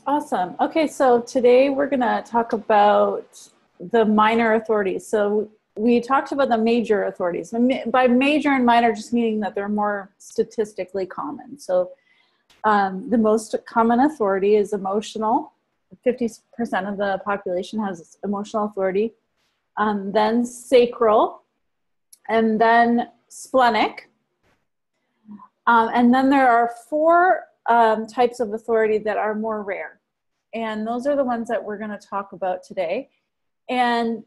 Awesome. Okay, so today we're going to talk about the minor authorities. So we talked about the major authorities. By major and minor, just meaning that they're more statistically common. So the most common authority is emotional. 50% of the population has emotional authority. Then sacral, and then splenic. And then there are four types of authority that are more rare. And those are the ones that we're going to talk about today. And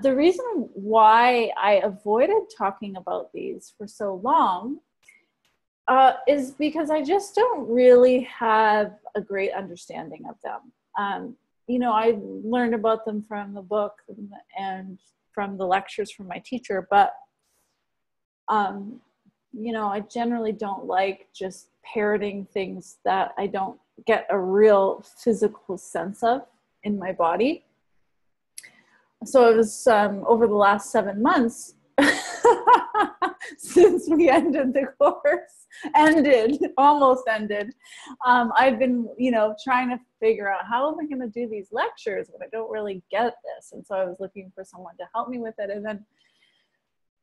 the reason why I avoided talking about these for so long is because I just don't really have a great understanding of them. You know, I learned about them from the book and from the lectures from my teacher, but you know, I generally don't like just parroting things that I don't get a real physical sense of in my body. So it was over the last 7 months since we ended the course, almost ended. I've been, you know, trying to figure out how am I going to do these lectures when I don't really get this. And so I was looking for someone to help me with it. And then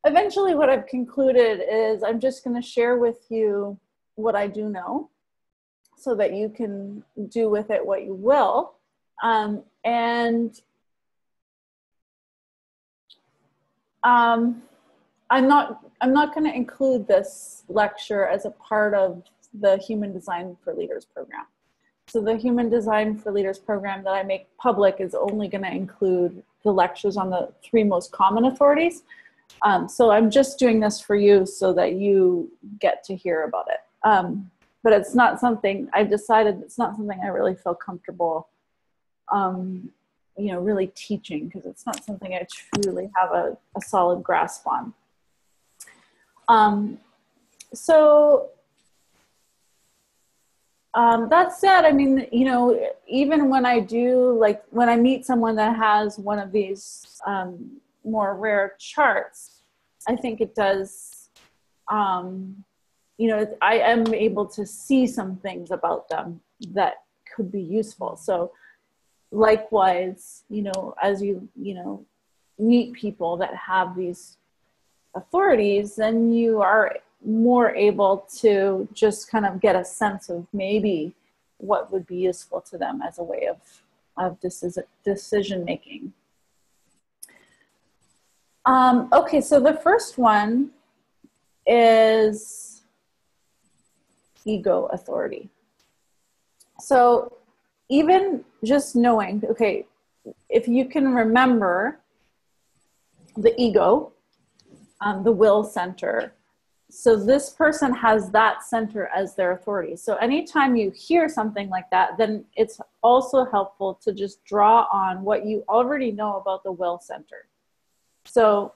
eventually what I've concluded is I'm just going to share with you what I do know so that you can do with it what you will. I'm not going to include this lecture as a part of the Human Design for Leaders program. So the Human Design for Leaders program that I make public is only going to include the lectures on the 3 most common authorities. So I'm just doing this for you so that you get to hear about it. But it's not something, I've decided it's not something I really feel comfortable, you know, really teaching, because it's not something I truly have a solid grasp on. That said, I mean, you know, even when I do, like when I meet someone that has one of these more rare charts, I think it does, you know, I am able to see some things about them that could be useful. So likewise, you know, as you know, meet people that have these authorities, then you are more able to just kind of get a sense of maybe what would be useful to them as a way of decision making. Okay, so the first one is ego authority. So even just knowing, okay, if you can remember the ego, the will center, so this person has that center as their authority. So anytime you hear something like that, then it's also helpful to just draw on what you already know about the will center. So,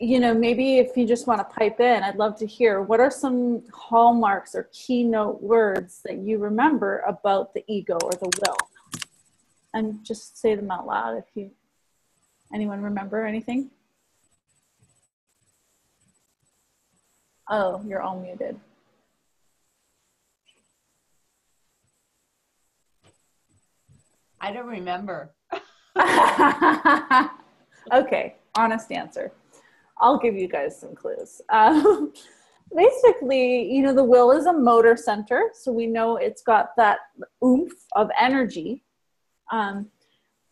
you know, maybe if you just want to pipe in, I'd love to hear what are some hallmarks or keynote words that you remember about the ego or the will, and just say them out loud if anyone remember anything. Oh, you're all muted. I don't remember. Okay, honest answer. I'll give you guys some clues. Basically, you know, the will is a motor center, so we know it's got that oomph of energy.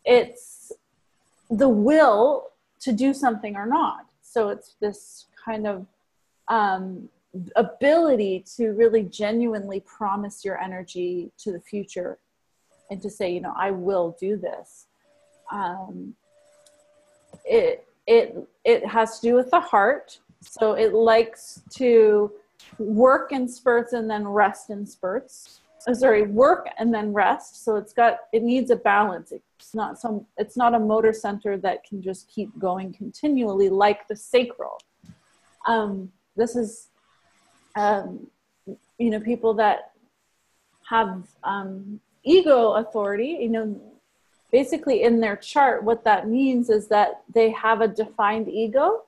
It's the will to do something or not. So it's this kind of ability to really genuinely promise your energy to the future and to say, you know, I will do this. It has to do with the heart. So it likes to work in spurts and then rest in spurts. Work and then rest. So it needs a balance. It's not a motor center that can just keep going continually like the sacral. This is, you know, people that have ego authority, you know, basically in their chart, what that means is that they have a defined ego.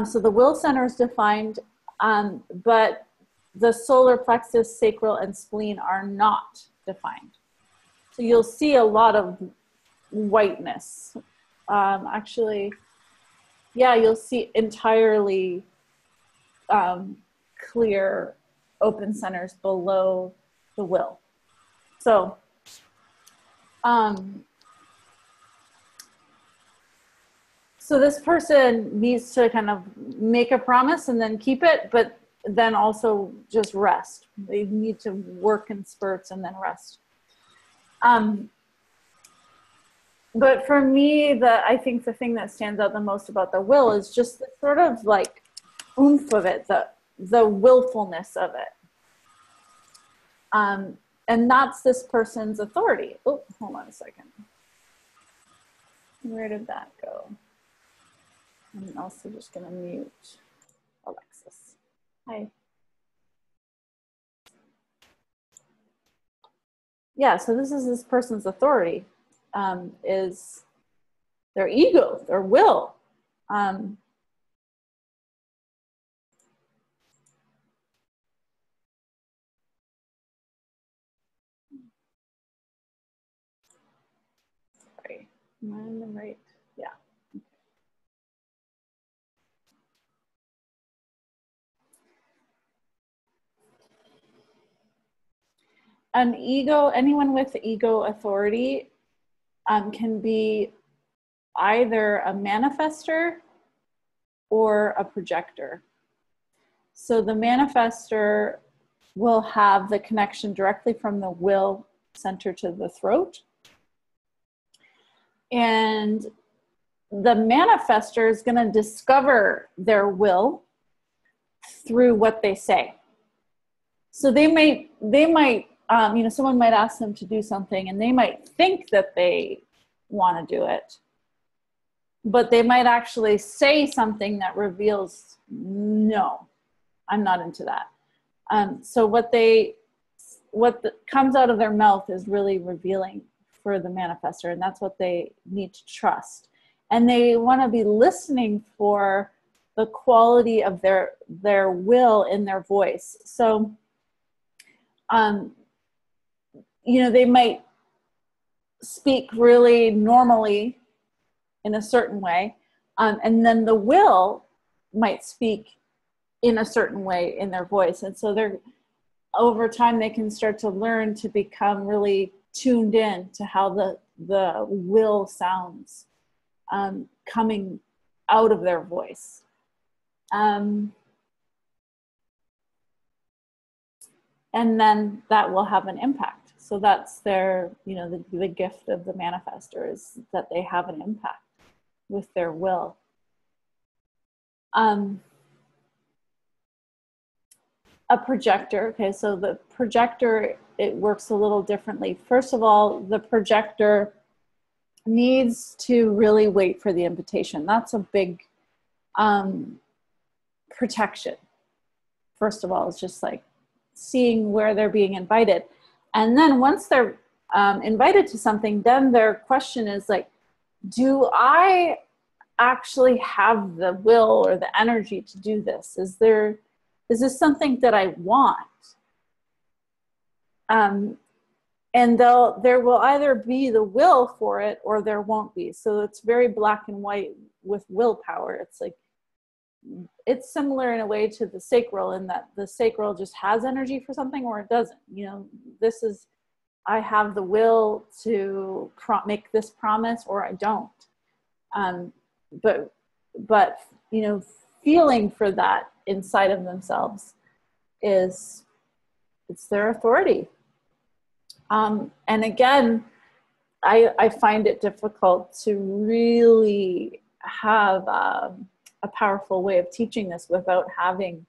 So the will center is defined, but the solar plexus, sacral, and spleen are not defined. So you'll see a lot of whiteness. Actually, yeah, you'll see entirely clear open centers below the will. So, so this person needs to kind of make a promise and then keep it, but then also just rest. They need to work in spurts and then rest. But for me, I think the thing that stands out the most about the will is just the sort of like oomph of it, the willfulness of it. And that's this person's authority. Oh, hold on a second. Where did that go? I'm also just going to mute Alexis. Hi. Yeah, so this is this person's authority, is their ego, their will. Sorry, am I on the right? Yeah. An ego, anyone with ego authority can be either a manifester or a projector. So the manifester will have the connection directly from the will center to the throat. And the manifester is going to discover their will through what they say. So they might, you know, someone might ask them to do something and they might think that they want to do it, but they might actually say something that reveals, no, I'm not into that. So what comes out of their mouth is really revealing for the manifester, and that's what they need to trust. And they want to be listening for the quality of their will in their voice. So, you know, they might speak really normally in a certain way, and then the will might speak in a certain way in their voice. And so over time, they can start to learn to become really tuned in to how the will sounds coming out of their voice. And then that will have an impact. So that's their, you know, the gift of the manifester is that they have an impact with their will. A projector, okay, so the projector, it works a little differently. First of all, the projector needs to really wait for the invitation. That's a big protection. First of all, it's just like seeing where they're being invited. And then once they're invited to something, then their question is like, do I actually have the will or the energy to do this? Is this something that I want? And there will either be the will for it or there won't be. So it's very black and white with willpower. It's like, it's similar in a way to the sacral in that the sacral just has energy for something or it doesn't. You know, this is, I have the will to make this promise or I don't. But, you know, feeling for that inside of themselves it's their authority. And again, I find it difficult to really have a powerful way of teaching this without having,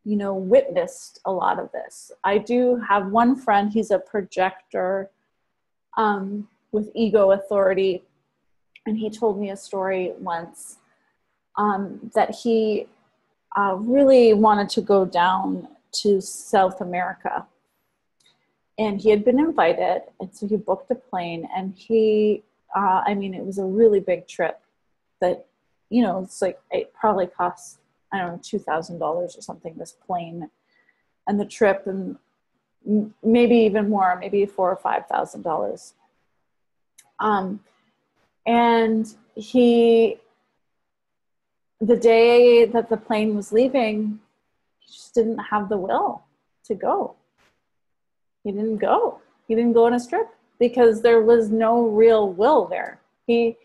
you know, witnessed a lot of this. I do have one friend, he's a projector with ego authority. And he told me a story once that he really wanted to go down to South America. And he had been invited, and so he booked a plane, and I mean, it was a really big trip that, you know, it's like, it probably cost, I don't know, $2,000 or something, this plane and the trip, and maybe even more, maybe $4,000 or $5,000. And the day that the plane was leaving, he just didn't have the will to go. He didn't go. He didn't go on his trip because there was no real will there. He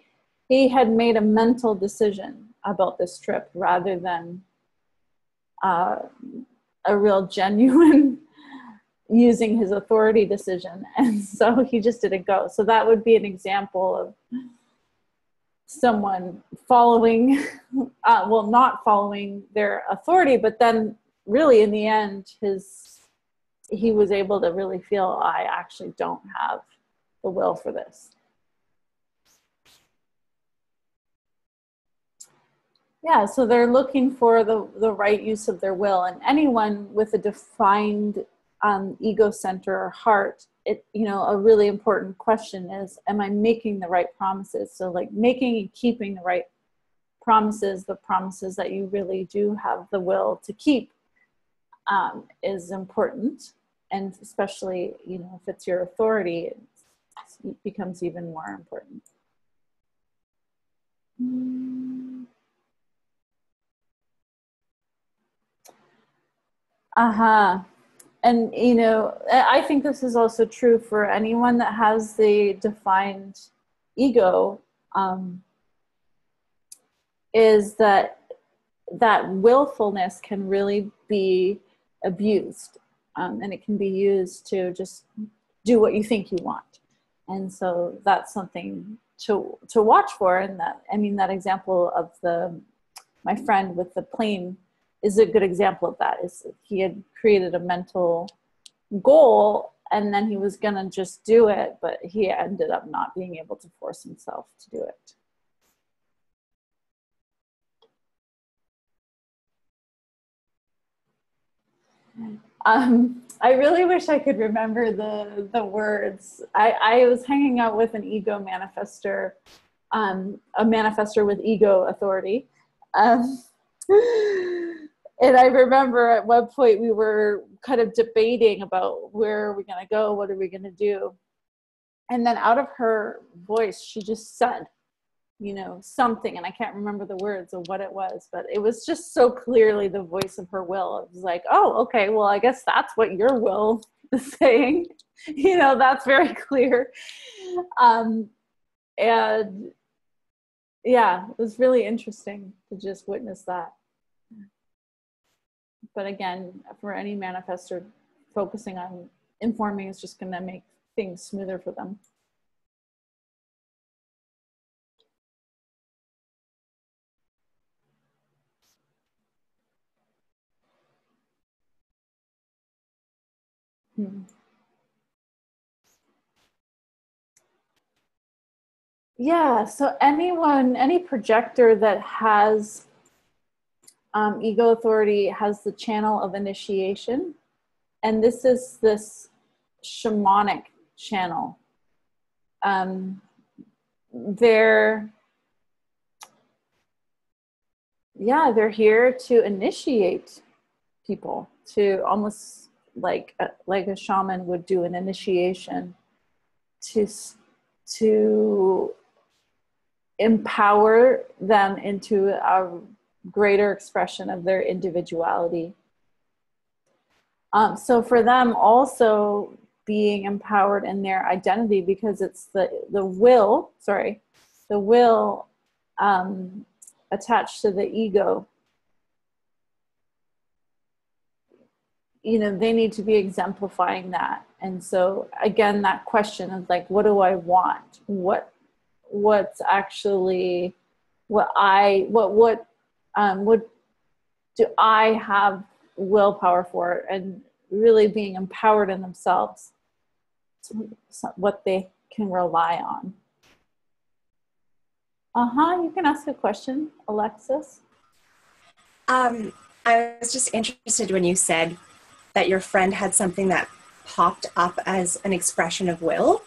had made a mental decision about this trip rather than a real genuine using his authority decision. And so he just didn't go. So that would be an example of someone following, not following their authority, but then really in the end, he was able to really feel, I actually don't have the will for this. Yeah, so they're looking for the right use of their will, and anyone with a defined ego center or heart, a really important question is, am I making the right promises? So like making and keeping the right promises, the promises that you really do have the will to keep, is important. And especially, if it's your authority, it becomes even more important. And, I think this is also true for anyone that has the defined ego, is that willfulness can really be abused. And it can be used to just do what you think you want. And so that's something to watch for. And that example of my friend with the plane is a good example of that. Is he had created a mental goal and then he was gonna just do it, but he ended up not being able to force himself to do it. I really wish I could remember the words. I was hanging out with an ego manifester, a manifester with ego authority. And I remember at one point we were kind of debating about where are we going to go? What are we going to do? And then out of her voice, she just said, something, and I can't remember the words of what it was, but it was just so clearly the voice of her will. It was like, oh, okay, well, I guess that's what your will is saying. That's very clear. And yeah, it was really interesting to just witness that. But again, for any manifestor, focusing on informing is just going to make things smoother for them. Yeah, so any projector that has ego authority has the channel of initiation. And this is this shamanic channel. They're here to initiate people, to almost like a shaman would do an initiation, to empower them into a greater expression of their individuality. So for them also being empowered in their identity, because it's the will attached to the ego. They need to be exemplifying that. And so again, that question of like, what do I want? What's actually what do I have willpower for? And really being empowered in themselves, what they can rely on. You can ask a question, Alexis. I was just interested when you said that your friend had something that popped up as an expression of will.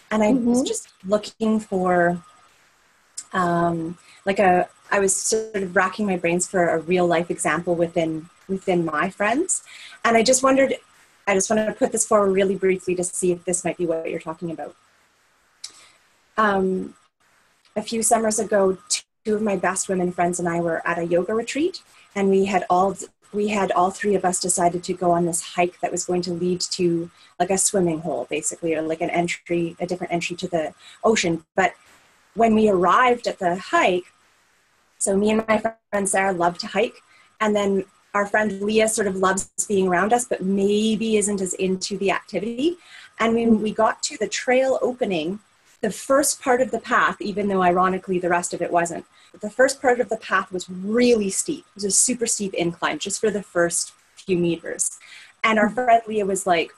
And I was just looking for, I was sort of racking my brains for a real life example within within my friends. And I just wanted to put this forward really briefly to see if this might be what you're talking about. A few summers ago, two of my best women friends and I were at a yoga retreat, and we had all three of us decided to go on this hike that was going to lead to like a swimming hole, basically, or like a different entry to the ocean. But when we arrived at the hike, so me and my friend Sarah love to hike, and then our friend Leah sort of loves being around us, but maybe isn't as into the activity. And when we got to the trail opening, the first part of the path, even though ironically the rest of it wasn't, but the first part of the path was really steep. It was a super steep incline just for the first few meters. And our friend Leah was like,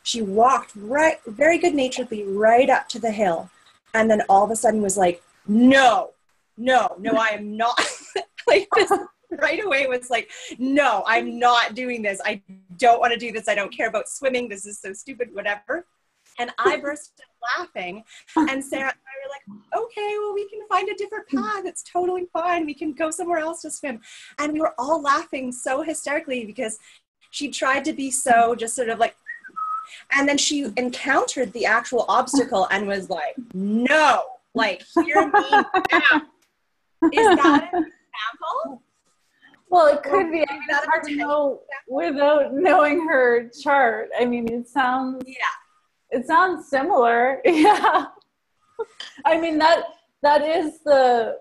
she walked right, very good naturedly right up to the hill. And then all of a sudden was like, no, I am not. Like this right away was like, no, I'm not doing this. I don't want to do this. I don't care about swimming. This is so stupid, whatever. And I burst laughing. And Sarah and I were like, okay, well, we can find a different path. It's totally fine. We can go somewhere else to swim. And we were all laughing so hysterically because she tried to be so just sort of like, and then she encountered the actual obstacle and was like, no, like, hear me now. Is that an example? Well, it could be. I mean, it's hard to know without knowing her chart. I mean, it sounds similar. Yeah. I mean, that is the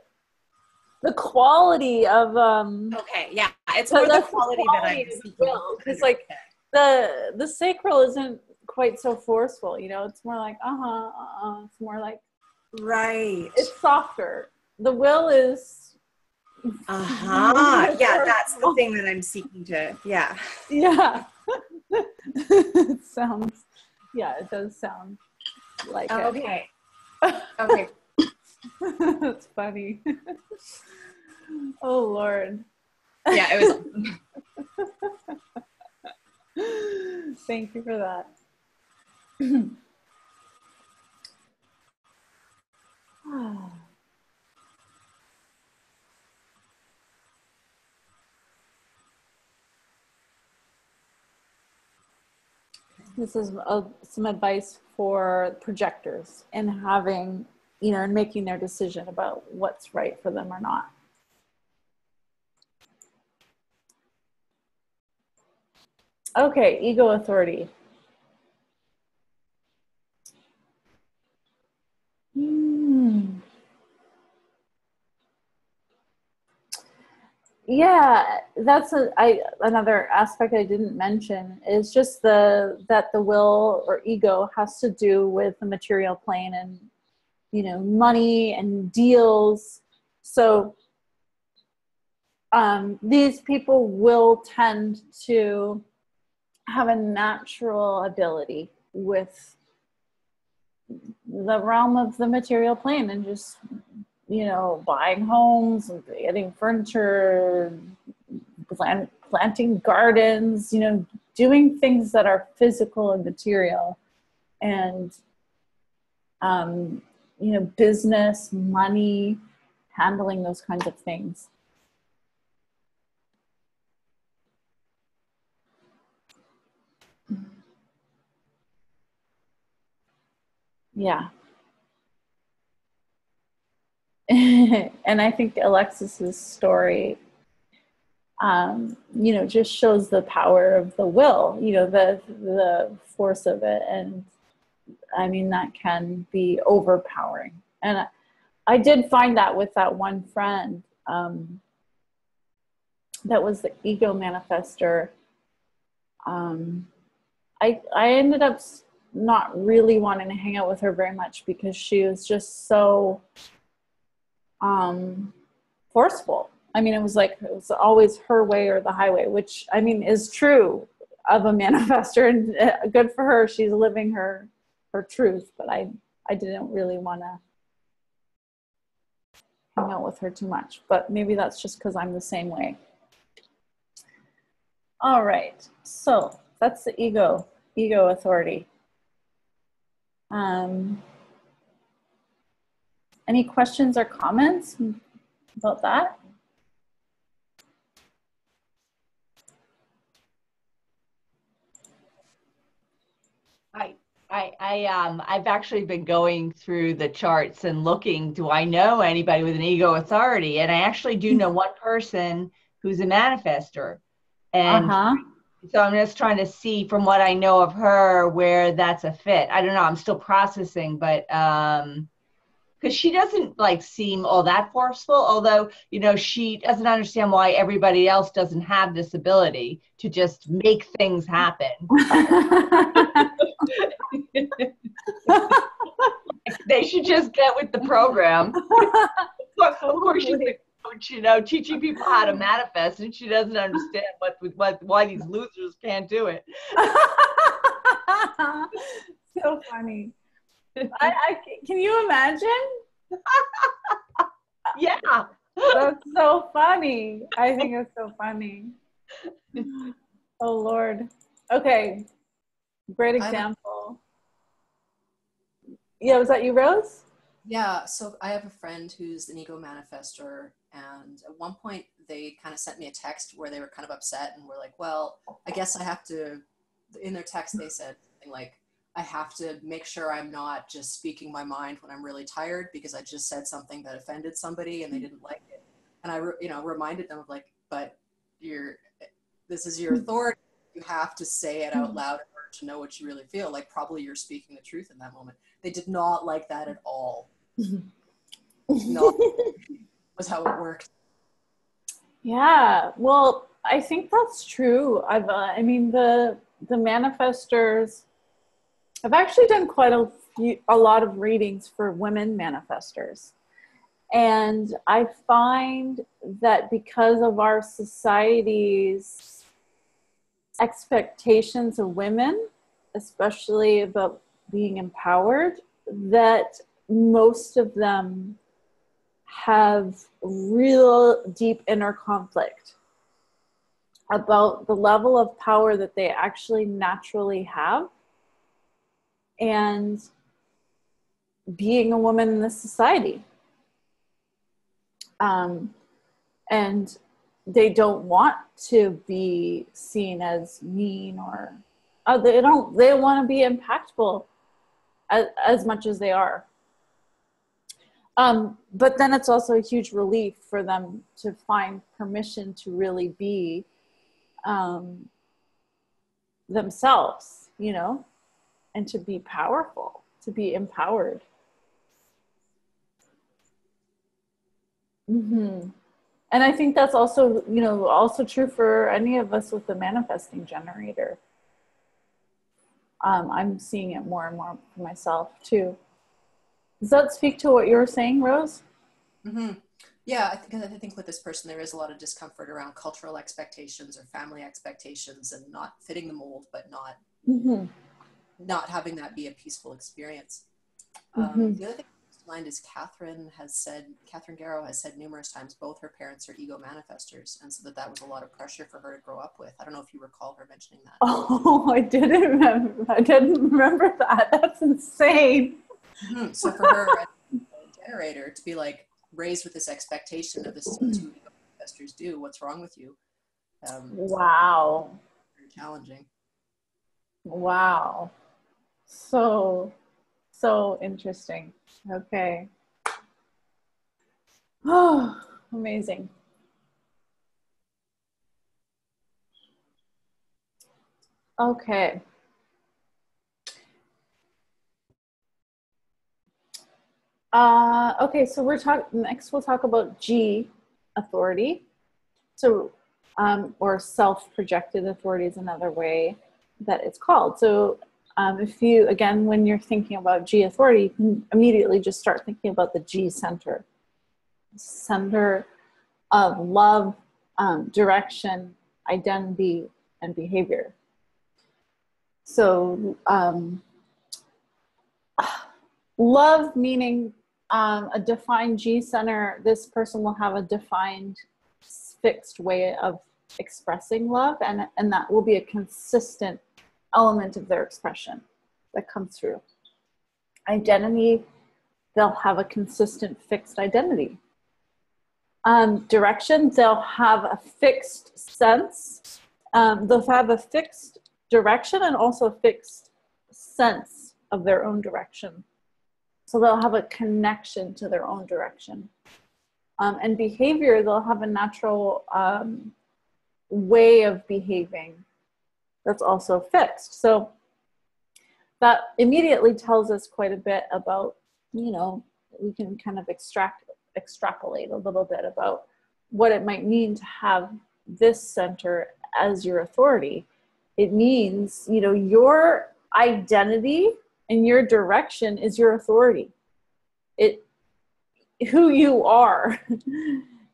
quality of okay, yeah, it's more the quality that I'm speaking. Because like the sacral isn't quite so forceful, you know. It's more like it's more like, right, it's softer. The will is yeah, that's the thing that I'm seeking to, yeah. It sounds, it does sound like okay. Okay. That's funny. Oh Lord. Yeah, it was. Thank you for that. This is some advice for projectors and having, and making their decision about what's right for them or not. Okay, ego authority. Yeah, that's another aspect I didn't mention is just that the will or ego has to do with the material plane and, money and deals. So these people will tend to have a natural ability with the realm of the material plane and just, buying homes and getting furniture, planting gardens, doing things that are physical and material, and, business, money, handling those kinds of things. Yeah. And I think Alexis's story, just shows the power of the will, the force of it. And I mean, that can be overpowering. And I did find that with that one friend, that was the ego manifester. I ended up not really wanting to hang out with her very much because she was just so forceful. I mean, it was always her way or the highway, which I mean is true of a manifestor, and good for her. She's living her truth, but I didn't really want to hang out with her too much, but maybe that's just because I'm the same way. All right, so that's the ego authority. Any questions or comments about that? I've actually been going through the charts and looking, do I know anybody with an ego authority? And I actually do know one person who's a manifester. And Uh-huh. so I'm just trying to see from what I know of her where that's a fit. I don't know. I'm still processing, but because she doesn't like seem all that forceful, although, you know, she doesn't understand why everybody else doesn't have this ability to just make things happen. They should just get with the program. Of course, she's the coach, you know, teaching people how to manifest, and she doesn't understand why these losers can't do it. So funny. Can you imagine? Yeah. That's so funny. I think it's so funny. Oh, Lord. Okay. Great example. Yeah, was that you, Rose? Yeah, so I have a friend who's an ego manifestor, and at one point they kind of sent me a text where they were kind of upset and were like, well, I guess I have to, in their text they said something like, I have to make sure I'm not just speaking my mind when I'm really tired because I just said something that offended somebody and they didn't like it. And I, reminded them of like, but this is your authority. You have to say it out loud in order to know what you really feel. Like probably you're speaking the truth in that moment. They did not like that at all. No, was how it worked. Yeah, well, I think that's true. I mean, the manifestors. I've actually done quite a lot of readings for women manifestors, and I find that because of our society's expectations of women, especially about being empowered, that most of them have real deep inner conflict about the level of power that they actually naturally have and being a woman in this society. And they don't want to be seen as mean or they want to be impactful as much as they are. But then it's also a huge relief for them to find permission to really be themselves, you know, and to be powerful, to be empowered. Mm-hmm. And I think that's also, you know, also true for any of us with the manifesting generator. I'm seeing it more and more for myself too. Does that speak to what you were saying, Rose? Mm-hmm. Yeah, I think with this person, there is a lot of discomfort around cultural expectations or family expectations and not fitting the mold, but not having that be a peaceful experience. The other thing mind is Catherine Garrow has said numerous times both her parents are ego manifestors, and so that was a lot of pressure for her to grow up with. I don't know if you recall her mentioning that. Oh, I didn't remember that. That's insane. So for her as a generator to be like raised with this expectation of this is what two ego manifestors do, what's wrong with you? Wow. Very challenging. Wow. So interesting. Okay. Oh, amazing. Okay. Okay, so next we'll talk about G, authority. So, or self-projected authority is another way that it's called. So if you, again, when you're thinking about G authority, you can immediately just start thinking about the G center. Center of love, direction, identity, and behavior. So love meaning a defined G center, this person will have a defined fixed way of expressing love, and that will be a consistent element of their expression that comes through. Identity, they'll have a consistent fixed identity. Direction, they'll have a fixed sense. They'll have a fixed direction and also a fixed sense of their own direction. So they'll have a connection to their own direction. And behavior, they'll have a natural way of behaving that's also fixed. So that immediately tells us quite a bit about, you know, we can kind of extrapolate a little bit about what it might mean to have this center as your authority. It means, you know, your identity and your direction is your authority. Who you are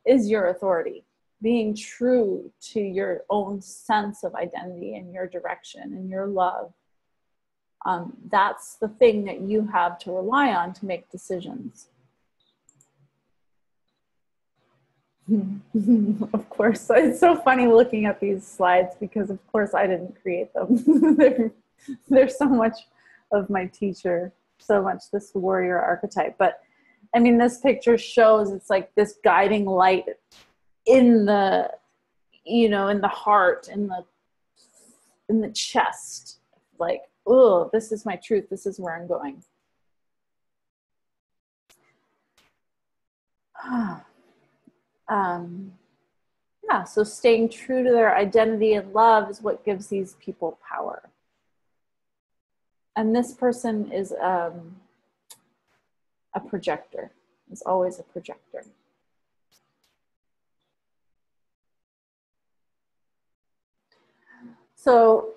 is your authority. Being true to your own sense of identity and your direction and your love. That's the thing that you have to rely on to make decisions. Of course, it's so funny looking at these slides because of course I didn't create them. There's so much of my teacher, so much this warrior archetype. But I mean, this picture shows it's like this guiding light in the, you know, in the heart, in the chest, like, oh, this is my truth. This is where I'm going. Yeah, so staying true to their identity and love is what gives these people power. And this person is a projector, is always a projector. So,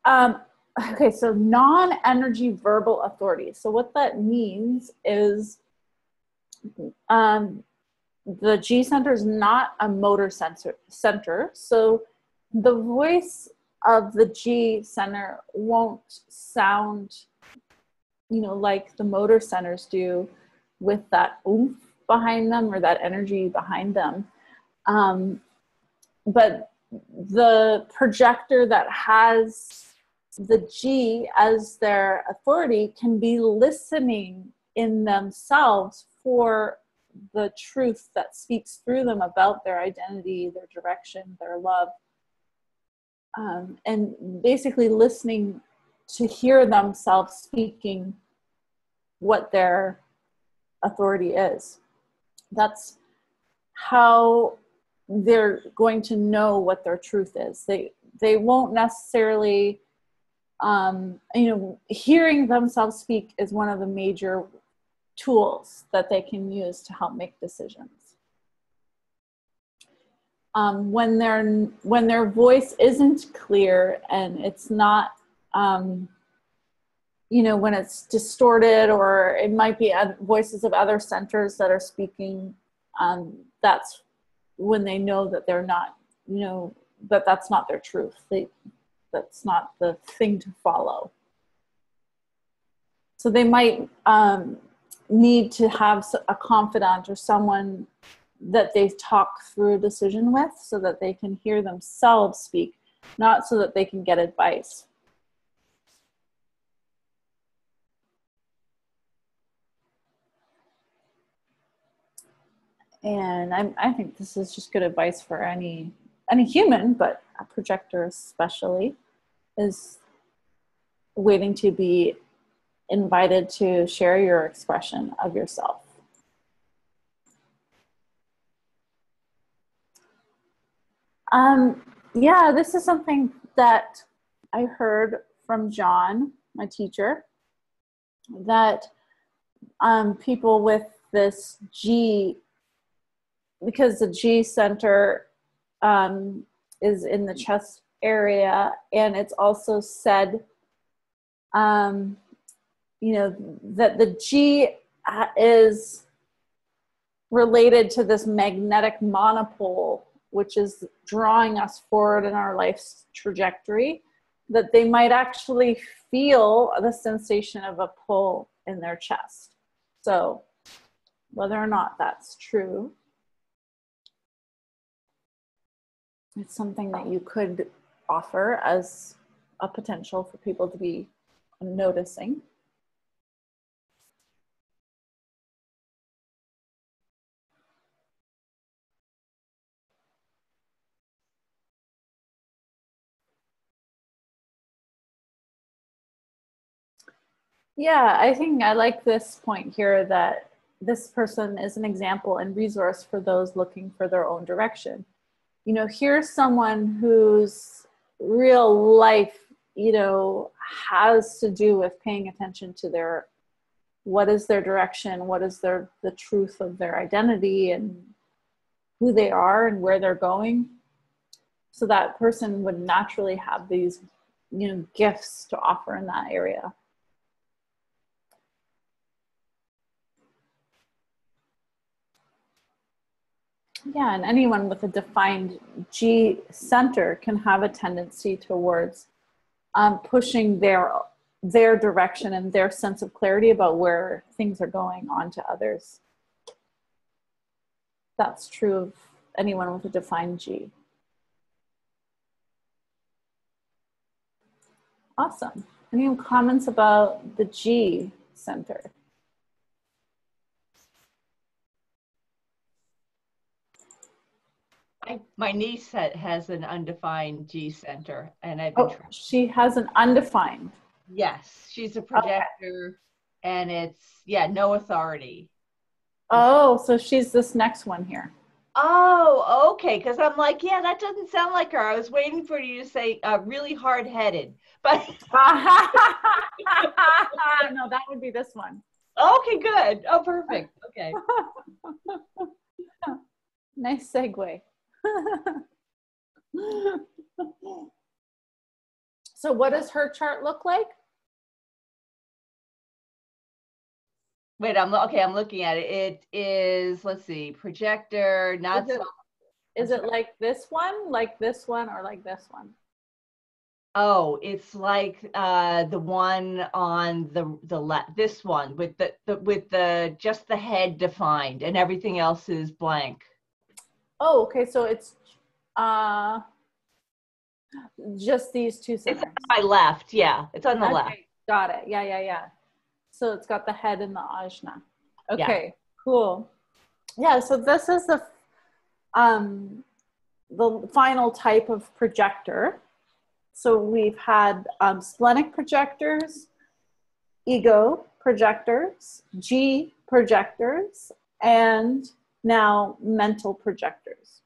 okay, so non-energy verbal authority. So what that means is the G center is not a motor center. So the voice of the G center won't sound, you know, like the motor centers do with that oomph behind them or that energy behind them. But the projector that has the G as their authority can be listening in themselves for the truth that speaks through them about their identity, their direction, their love, and basically listening to hear themselves speaking what their authority is. That's how they're going to know what their truth is. They won't necessarily, you know, hearing themselves speak is one of the major tools that they can use to help make decisions. When their voice isn't clear and it's not, you know, when it's distorted, or it might be voices of other centers that are speaking, that's when they know that they're not, you know, that's not their truth. That's not the thing to follow. So they might need to have a confidant or someone that they talk through a decision with so that they can hear themselves speak, not so that they can get advice. And I think this is just good advice for any human, but a projector especially, is waiting to be invited to share your expression of yourself. Yeah, this is something that I heard from John, my teacher, that people with this G, because the G center is in the chest area, and it's also said, you know, that the G is related to this magnetic monopole, which is drawing us forward in our life's trajectory, that they might actually feel the sensation of a pull in their chest. So whether or not that's true, it's something that you could offer as a potential for people to be noticing. Yeah, I think I like this point here that this person is an example and resource for those looking for their own direction. You know, here's someone whose real life, you know, has to do with paying attention to their, what is their direction, what is their, the truth of their identity and who they are and where they're going. So that person would naturally have these, you know, gifts to offer in that area. Yeah, and anyone with a defined G center can have a tendency towards pushing their direction and their sense of clarity about where things are going on to others. That's true of anyone with a defined G. Awesome. Any comments about the G center? My niece has an undefined G center, and I've Oh, been she has an undefined. Yes, she's a projector, and it's, yeah, no authority. Oh, so she's this next one here. Oh, okay, because I'm like, yeah, that doesn't sound like her. I was waiting for you to say really hard-headed, but no, that would be this one. okay, good. Oh, perfect. Okay. Nice segue. So what does her chart look like? Wait, I'm looking at it. It is, let's see, projector, not so. Is it like this one, or like this one? Oh, it's like the one on the left. This one with the just the head defined and everything else is blank. Oh, okay. So it's just these two centers. It's on my left. Yeah, it's on the left. Got it. Yeah. So it's got the head and the ajna. Okay, cool. Yeah, so this is the final type of projector. So we've had splenic projectors, ego projectors, G projectors, and now mental projectors.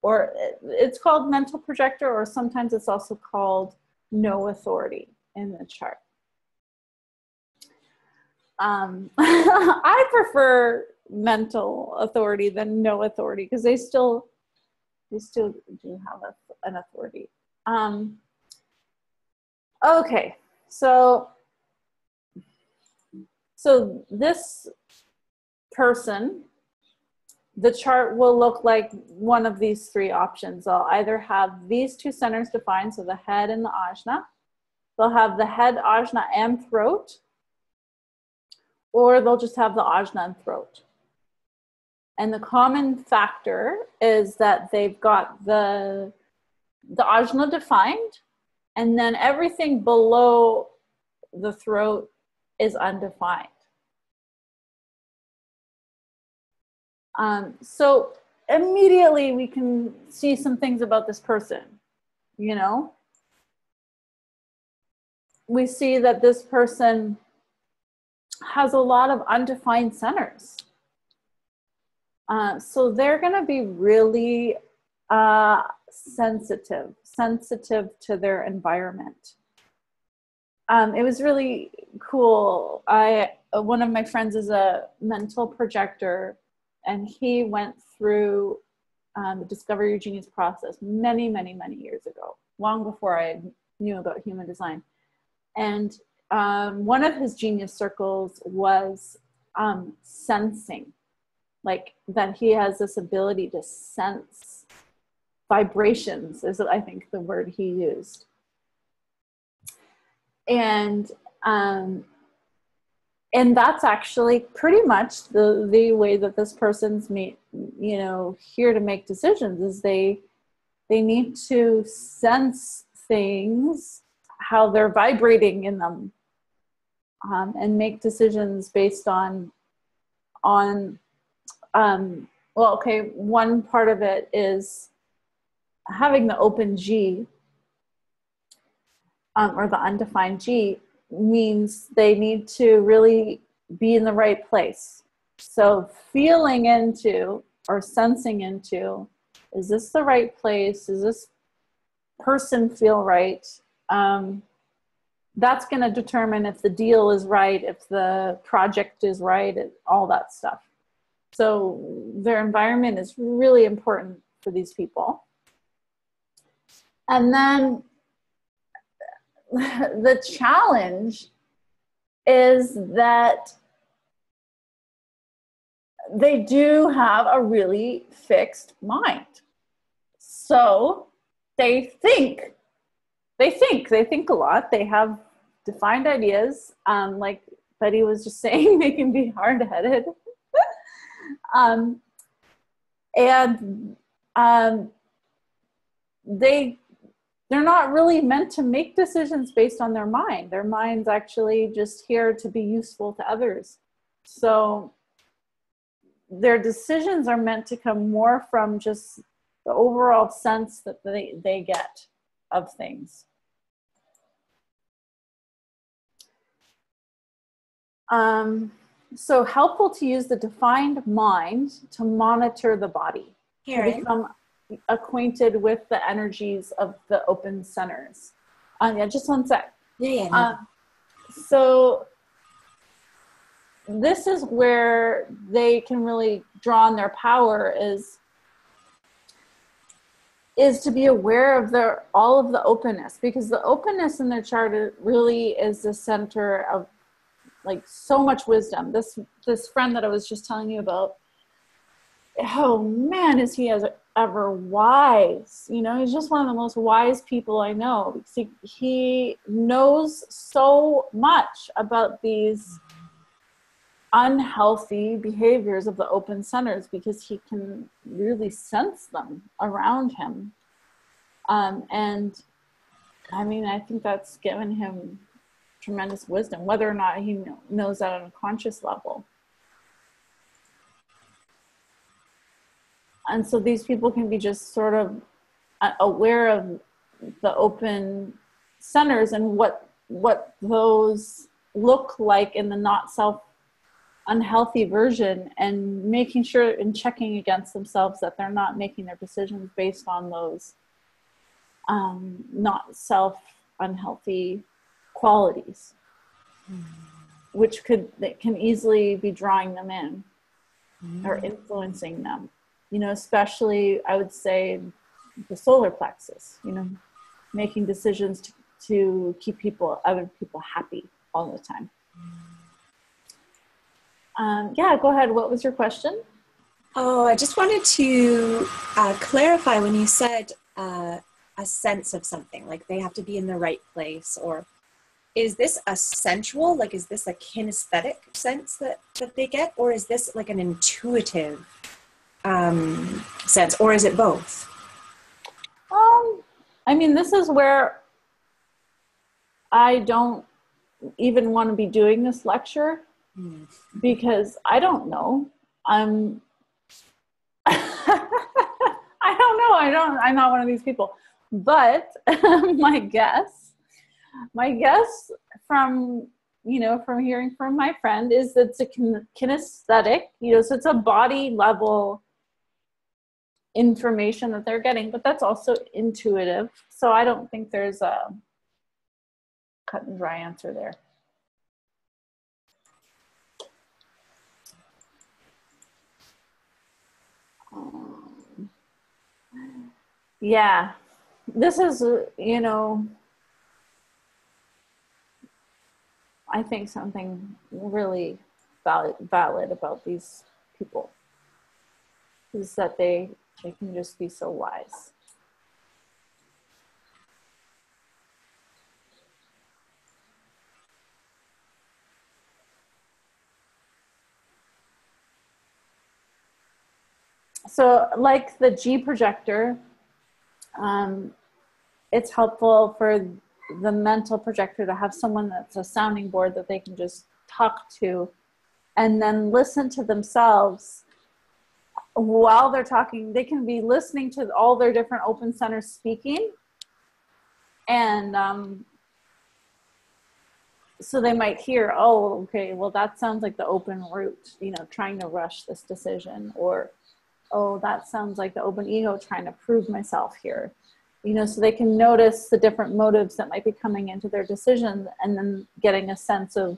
Or it's called mental projector, or sometimes it's also called no authority in the chart. I prefer mental authority than no authority because they still do have an authority. Okay, so this person, the chart will look like one of these three options. They'll either have these two centers defined, so the head and the ajna. They'll have the head, ajna, and throat, or they'll just have the ajna and throat. And the common factor is that they've got the ajna defined, and then everything below the throat is undefined. So immediately we can see some things about this person, you know? We see that this person has a lot of undefined centers. So they're gonna be really sensitive to their environment. It was really cool. One of my friends is a mental projector, and he went through the Discover Your Genius process many years ago, long before I knew about human design. And one of his genius circles was sensing, like that he has this ability to sense vibrations, is I think the word he used. And that's actually pretty much the way that this person's here to make decisions is they need to sense things, how they're vibrating in them, and make decisions based on one part of it is having the open G, or the undefined G. means they need to really be in the right place. So feeling into or sensing into, is this the right place? Is this person feel right? That's going to determine if the deal is right, if the project is right, all that stuff. So their environment is really important for these people. And then the challenge is that they do have a really fixed mind. So they think a lot. They have defined ideas. Like Betty was just saying, they can be hard-headed. They're not really meant to make decisions based on their mind. Their mind's actually just here to be useful to others. So their decisions are meant to come more from just the overall sense that they get of things. So helpful to use the defined mind to monitor the body, to become acquainted with the energies of the open centers. Yeah, just one sec. So this is where they can really draw on their power is to be aware of all of the openness, because the openness in their chart really is the center of like so much wisdom. This friend that I was just telling you about, oh man, is he ever wise. You know, he's just one of the most wise people I know. He knows so much about these unhealthy behaviors of the open centers because he can really sense them around him. And I mean, I think that's given him tremendous wisdom, whether or not he knows that on a conscious level. And so these people can be just sort of aware of the open centers and what those look like in the not self unhealthy version, and making sure and checking against themselves that they're not making their decisions based on those not self unhealthy qualities, which can easily be drawing them in or influencing them. You know, especially I would say the solar plexus, you know, making decisions to keep other people happy all the time. Yeah, go ahead. What was your question? Oh, I just wanted to clarify when you said a sense of something, like they have to be in the right place, or is this a sensual, like is this a kinesthetic sense that they get, or is this like an intuitive sense, or is it both? I mean, this is where I don't even want to be doing this lecture because I don't know. I don't know. I'm not one of these people. But my guess from hearing from my friend is that it's a kinesthetic, so it's a body level information that they're getting, but that's also intuitive. So I don't think there's a cut and dry answer there. Yeah, this is, I think something really valid about these people is that they can just be so wise. So like the G projector, it's helpful for the mental projector to have someone that's a sounding board that they can just talk to and then listen to themselves while they're talking. They can be listening to all their different open centers speaking, and so they might hear, oh, okay, well, that sounds like the open route, trying to rush this decision, or, oh, that sounds like the open ego trying to prove myself here. So they can notice the different motives that might be coming into their decision, and then getting a sense of,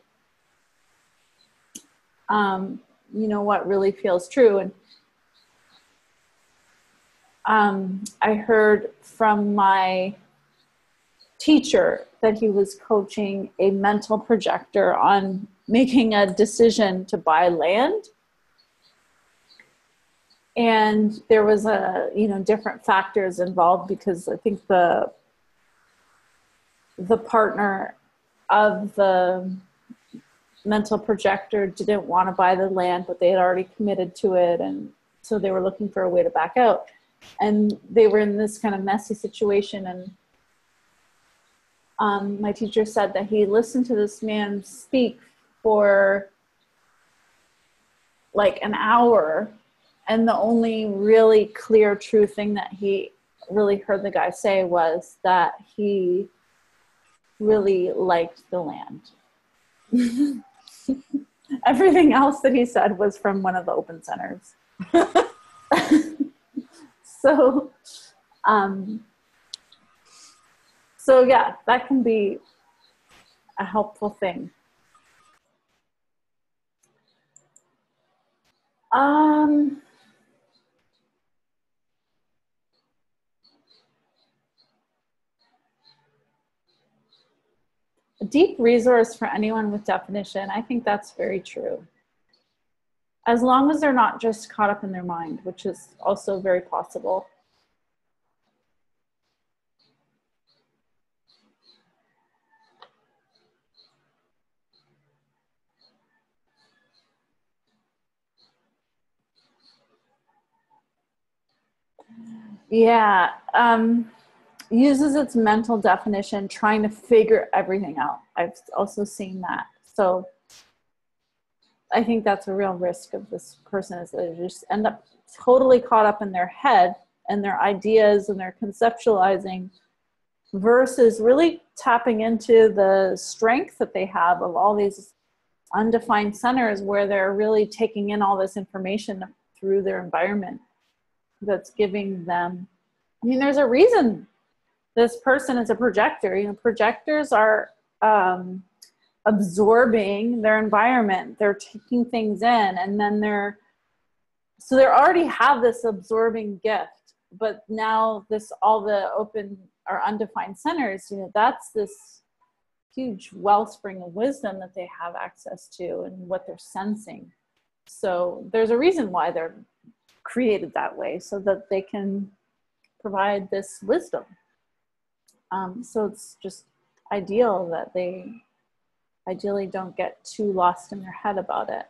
what really feels true. And I heard from my teacher that he was coaching a mental projector on making a decision to buy land. And there was different factors involved, because I think the partner of the mental projector didn't want to buy the land, but they had already committed to it. And so they were looking for a way to back out. And they were in this kind of messy situation. And my teacher said that he listened to this man speak for like an hour. And the only really clear, true thing that he really heard the guy say was that he really liked the land. Everything else that he said was from one of the open centers. So yeah, that can be a helpful thing. A deep resource for anyone with definition. I think that's very true. As long as they're not just caught up in their mind, which is also very possible. Yeah. Uses its mental definition, trying to figure everything out. I've also seen that. So I think that's a real risk of this person, is they just end up totally caught up in their head and their ideas and their conceptualizing, versus really tapping into the strength that they have of all these undefined centers, where they're really taking in all this information through their environment that's giving them, there's a reason this person is a projector. Projectors are absorbing their environment. They're taking things in, and then they already have this absorbing gift. But now all the open or undefined centers, that's this huge wellspring of wisdom that they have access to and what they're sensing. So there's a reason why they're created that way, so that they can provide this wisdom. So it's just ideal that they ideally don't get too lost in their head about it.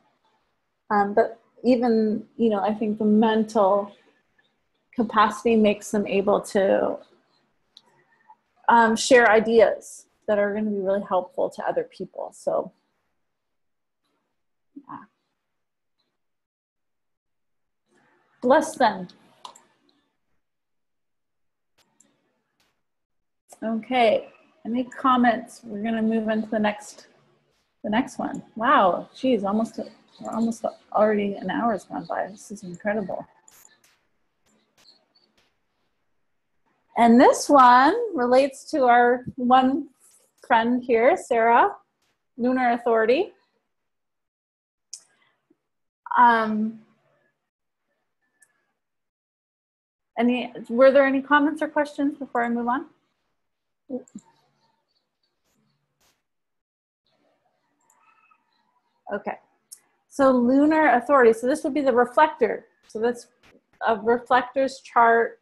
But even, I think the mental capacity makes them able to share ideas that are going to be really helpful to other people. So, yeah. Bless them. Okay, any comments? We're going to move into the next one. Wow, geez, we're almost already an hour's gone by. This is incredible. And this one relates to our one friend here, Sarah, Lunar Authority. Were there any comments or questions before I move on? Okay, so Lunar Authority. So this would be the reflector. So this a reflector's chart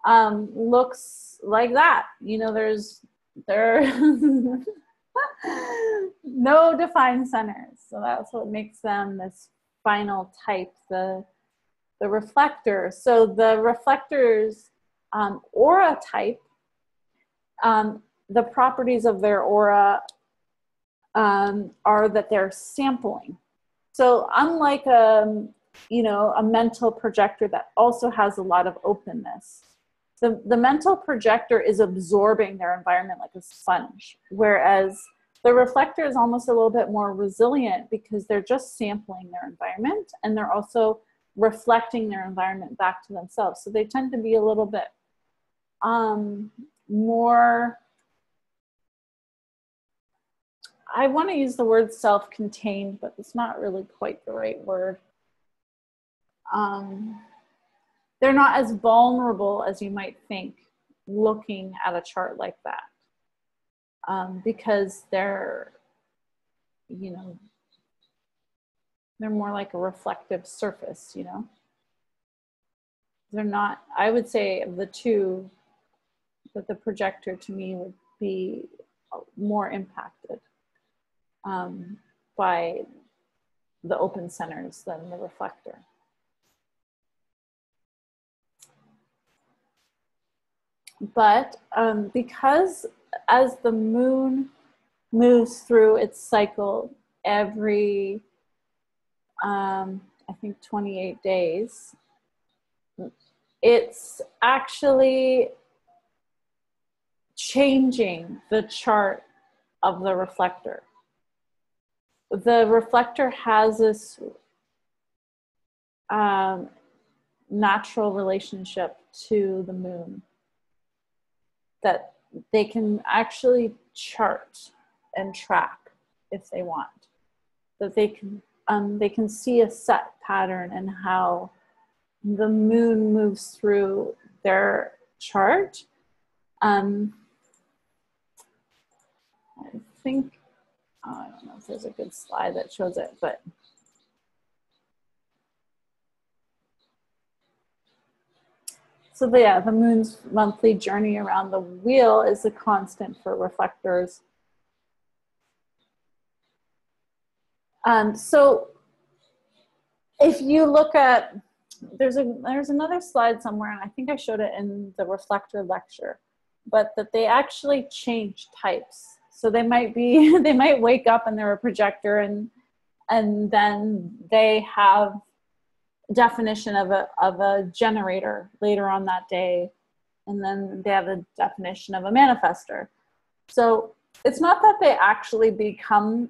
looks like that. There are no defined centers. So that's what makes them this final type, the reflector. So the reflector's aura type, the properties of their aura are that they're sampling. So unlike a mental projector that also has a lot of openness, the mental projector is absorbing their environment like a sponge, whereas The reflector is almost a little bit more resilient because they're just sampling their environment, and they're also reflecting their environment back to themselves. So they tend to be a little bit more, I want to use the word self-contained, but it's not really quite the right word. They're not as vulnerable as you might think looking at a chart like that, because they're, you know, they're more like a reflective surface, you know. They're not, I would say of the two, that the projector to me would be more impacted by the open centers than the reflector. But because as the moon moves through its cycle every, I think 28 days, it's actually changing the chart of the reflector. The reflector has this natural relationship to the moon that they can actually chart and track if they want. That they can see a set pattern in how the moon moves through their chart. I think, I don't know if there's a good slide that shows it, but so yeah, the moon's monthly journey around the wheel is a constant for reflectors. So if you look at, there's another slide somewhere, and I think I showed it in the reflector lecture, but that they actually change types. So they might be, they might wake up and they're a projector, and then they have definition of a generator later on that day, and then they have a definition of a manifestor. So it's not that they actually become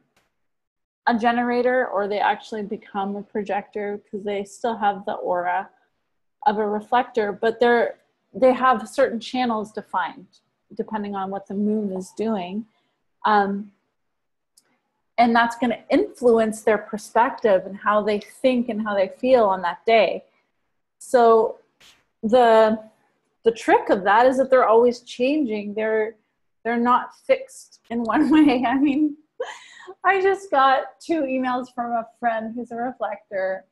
a generator or they actually become a projector, because they still have the aura of a reflector, but they have certain channels defined depending on what the moon is doing. And that's going to influence their perspective and how they think and how they feel on that day. So the trick of that is that they're always changing. They're not fixed in one way. I mean, I just got 2 emails from a friend who's a reflector.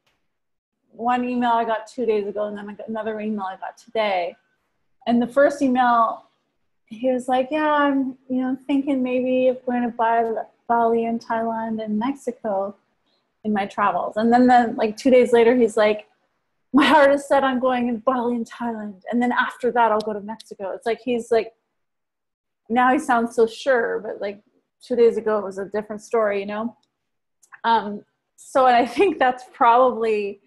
One email I got 2 days ago, and then I got another email I got today. And the first email, he was like, yeah, I'm thinking maybe of going to Bali and Thailand and Mexico in my travels. And then like 2 days later, he's like, my heart is set on going in Bali and Thailand. And then after that, I'll go to Mexico. It's like, he's like, now he sounds so sure, but like 2 days ago, it was a different story, you know? So I think that's probably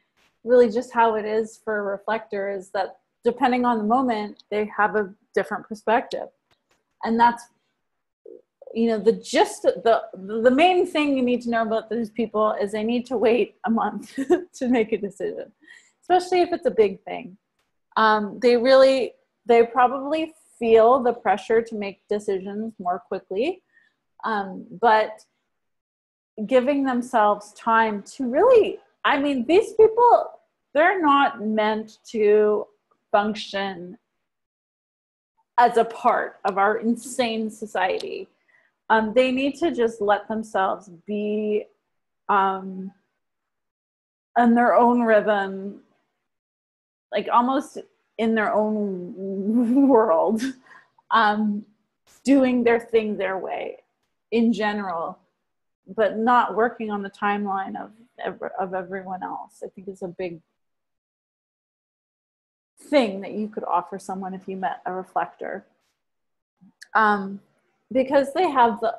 really just how it is for a reflector, is that depending on the moment, they have a different perspective. And that's, the gist, the main thing you need to know about these people is they need to wait a month to make a decision, especially if it's a big thing. They probably feel the pressure to make decisions more quickly, but giving themselves time to really, I mean, these people, they're not meant to function as a part of our insane society. They need to just let themselves be in their own rhythm, like almost in their own world, doing their thing their way in general, but not working on the timeline of everyone else. I think it's a big thing that you could offer someone if you met a reflector. Because they have the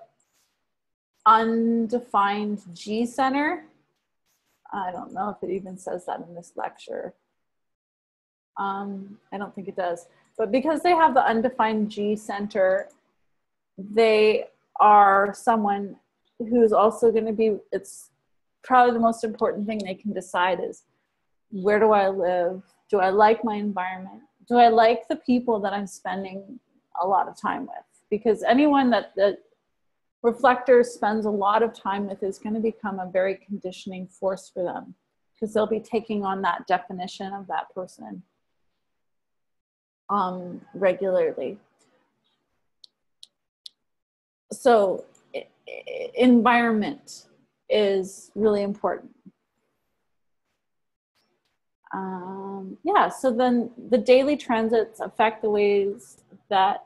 undefined G center. I don't know if it even says that in this lecture. I don't think it does. But because they have the undefined G center, they are someone who's also going to be, it's probably the most important thing they can decide is, where do I live? Do I like my environment? Do I like the people that I'm spending a lot of time with? Because anyone that the reflector spends a lot of time with is going to become a very conditioning force for them, because they'll be taking on that definition of that person regularly. So environment is really important. Yeah, so then the daily transits affect the ways that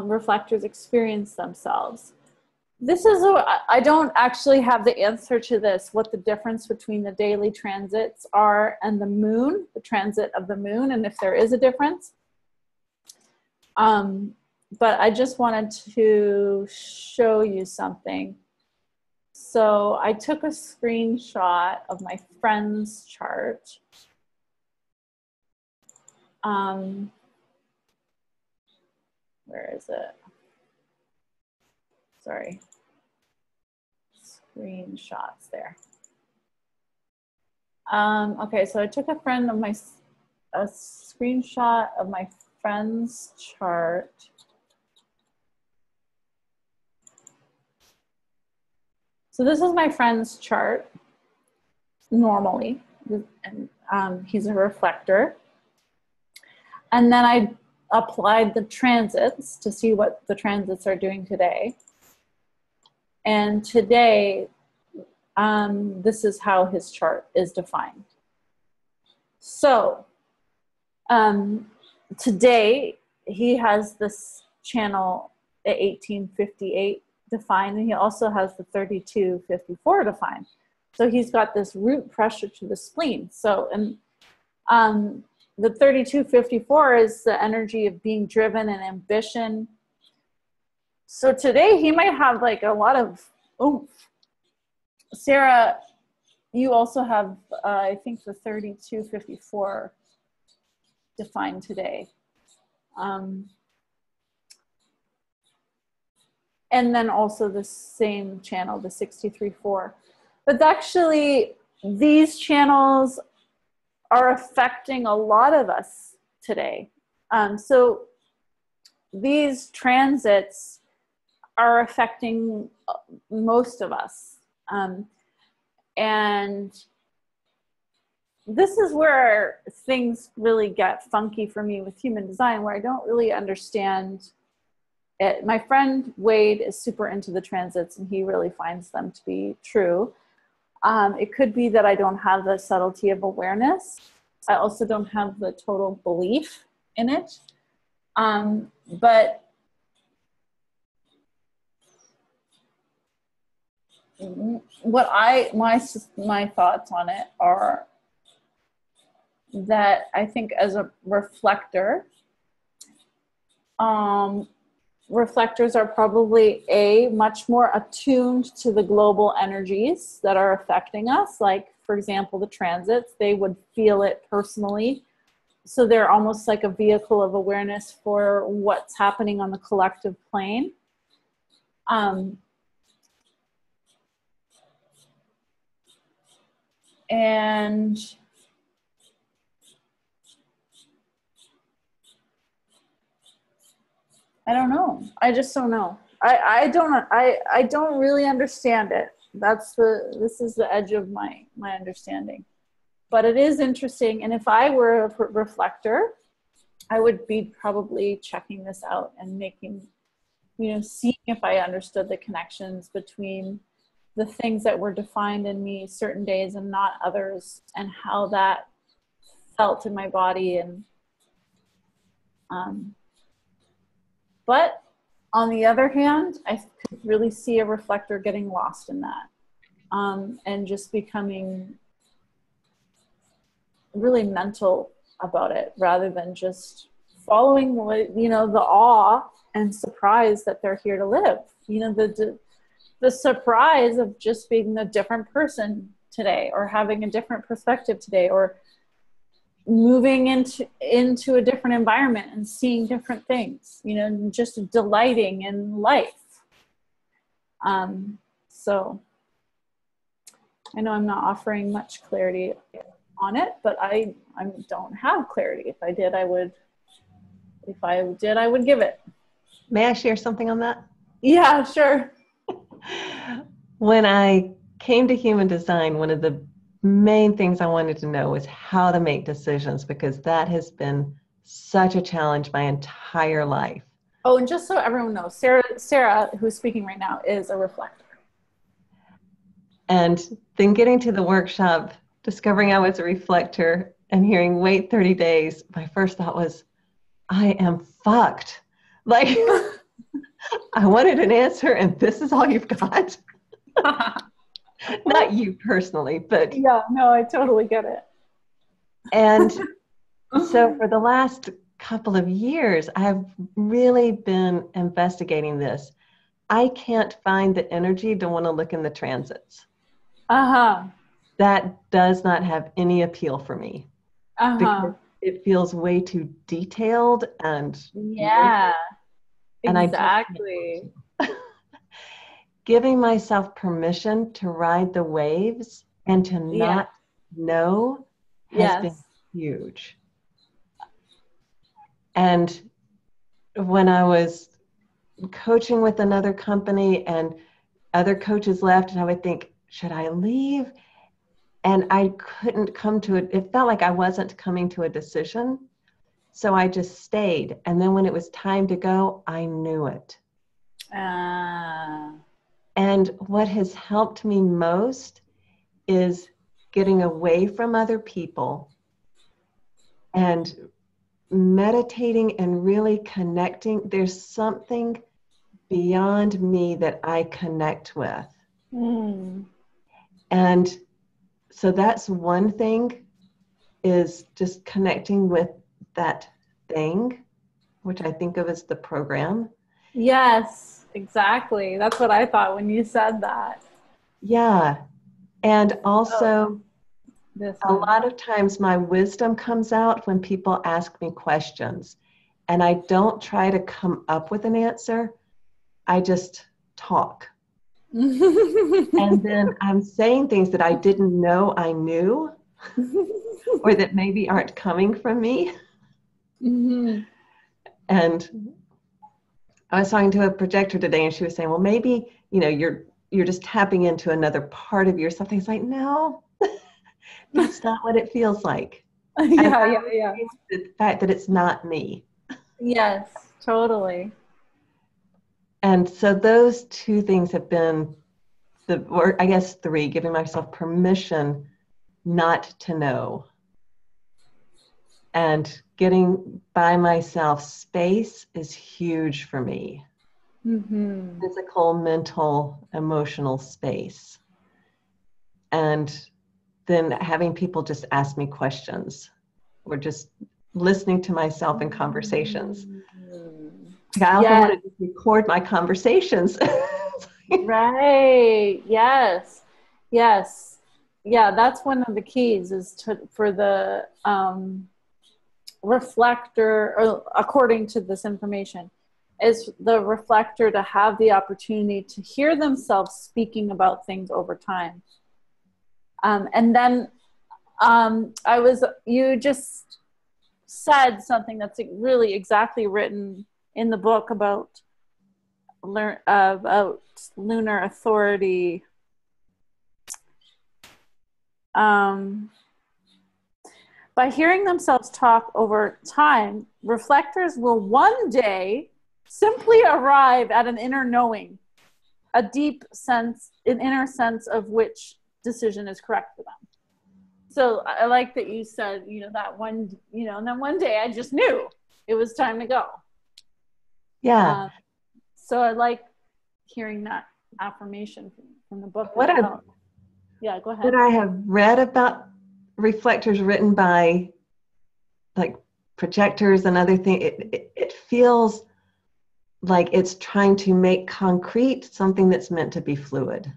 reflectors experience themselves. This is, I don't actually have the answer to this, what the difference between the daily transits are and the moon, the transit of the moon, and if there is a difference. But I just wanted to show you something. So I took a screenshot of my friend's chart. Where is it? Sorry. Screenshots there. Okay, so I took a screenshot of my friend's chart. So this is my friend's chart, normally, and he's a reflector. And then I applied the transits to see what the transits are doing today. And today, this is how his chart is defined. So today, he has this channel at 1858 defined, and he also has the 3254 defined. So he's got this root pressure to the spleen. So, and the 3254 is the energy of being driven and ambition. So today he might have like a lot of oomph. Sarah, you also have, I think, the 3254 defined today. And then also the same channel, the 63.4. But actually, these channels are affecting a lot of us today. So these transits are affecting most of us. And this is where things really get funky for me with human design, where I don't really understand it. My friend Wade is super into the transits, and he really finds them to be true. It could be that I don't have the subtlety of awareness. I also don't have the total belief in it. But what my thoughts on it are that I think as a reflector, reflectors are probably much more attuned to the global energies that are affecting us. Like, for example, the transits, they would feel it personally. So they're almost like a vehicle of awareness for what's happening on the collective plane. And I don't know. I just don't know. I don't really understand it. This is the edge of my understanding. But it is interesting. And if I were a reflector, I would be probably checking this out and making, seeing if I understood the connections between the things that were defined in me certain days and not others, and how that felt in my body. And but on the other hand, I could really see a reflector getting lost in that, and just becoming really mental about it, rather than just following the awe and surprise that they're here to live. The surprise of just being a different person today, or having a different perspective today, or moving into a different environment and seeing different things, you know, and just delighting in life. So I know I'm not offering much clarity on it, but I don't have clarity. If I did, I would give it. May I share something on that? Yeah, sure. When I came to human design, one of the main things I wanted to know was how to make decisions, because that has been such a challenge my entire life. Oh, and just so everyone knows, Sarah, who's speaking right now, is a reflector. And then getting to the workshop, discovering I was a reflector and hearing wait 30 days, my first thought was, I am fucked. Like, I wanted an answer and this is all you've got. Not you personally, but. Yeah, no, I totally get it. And so for the last couple of years, I've really been investigating this. I can't find the energy to want to look in the transits. That does not have any appeal for me. Because it feels way too detailed and yeah, and exactly. Giving myself permission to ride the waves and to not know has been huge. And when I was coaching with another company and other coaches left, and I would think, should I leave? And I couldn't come to it. It felt like I wasn't coming to a decision. So I just stayed. And then when it was time to go, I knew it. And what has helped me most is getting away from other people and meditating and really connecting. There's something beyond me that I connect with. And so that's one thing, is just connecting with that thing, which I think of as the program. Yes, exactly. That's what I thought when you said that. Yeah. And also, a lot of times my wisdom comes out when people ask me questions, and I don't try to come up with an answer. I just talk. And then I'm saying things that I didn't know I knew, or that maybe aren't coming from me. And I was talking to a projector today, and she was saying, well, maybe, you know, you're just tapping into another part of yourself. It's like, no, that's not what it feels like. Yeah. The fact that it's not me. Yes, totally. And so those two things have been or I guess three, giving myself permission not to know. And getting by myself space is huge for me. Physical, mental, emotional space. And then having people just ask me questions, or just listening to myself in conversations. I also wanted to record my conversations. Right. Yes. Yeah, that's one of the keys, is for the reflector, or according to this information, is the reflector to have the opportunity to hear themselves speaking about things over time. And then you just said something that's really exactly written in the book about lunar authority. By hearing themselves talk over time, reflectors will one day simply arrive at an inner knowing, an inner sense of which decision is correct for them. So I like that you said, that one, and then one day I just knew it was time to go. Yeah. So I like hearing that affirmation from the book. Yeah, go ahead. What I have read about reflectors written by like projectors and other things, it feels like it's trying to make concrete something that's meant to be fluid.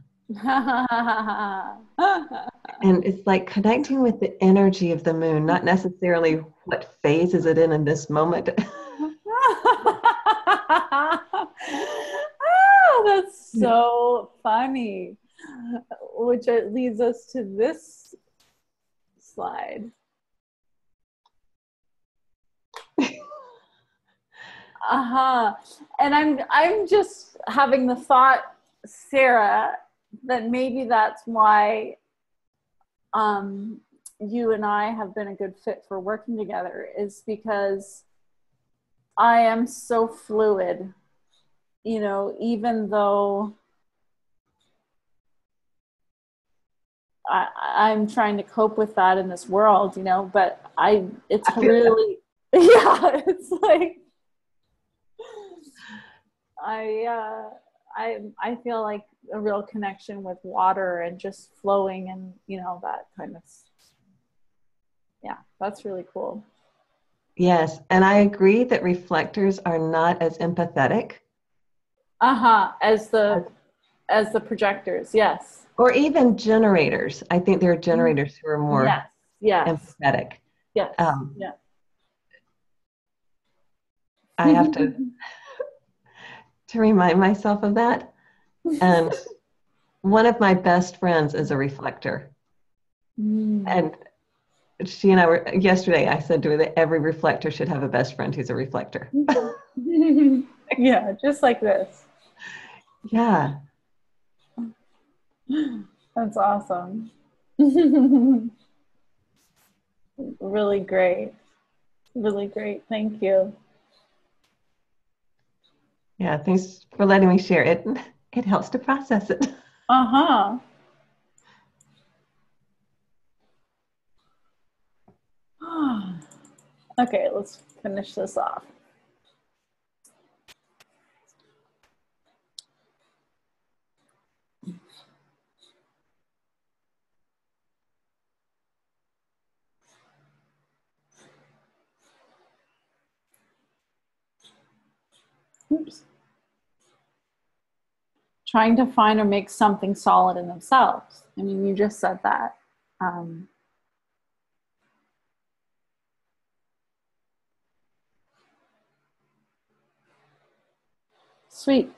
And it's like connecting with the energy of the moon, not necessarily what phase is it in this moment. Oh, that's so funny. Which leads us to this slide. And I'm just having the thought, Sarah, that maybe that's why you and I have been a good fit for working together, is because I am so fluid, you know, even though I'm trying to cope with that in this world, you know, but it's really, yeah, it's like, I feel like a real connection with water and just flowing and, you know, that kind of, yeah, that's really cool. Yes, and I agree that reflectors are not as empathetic. As the projectors, yes. Or even generators. I think there are generators who are more empathetic. Yes. Yeah. I have to remind myself of that. And one of my best friends is a reflector. And she and I were, yesterday, I said to her that every reflector should have a best friend who's a reflector. Yeah, just like this. Yeah. That's awesome. Really great. Really great. Thank you. Yeah, thanks for letting me share it. It helps to process it. Okay, let's finish this off. Oops. Trying to find or make something solid in themselves. I mean, you just said that. Sweet.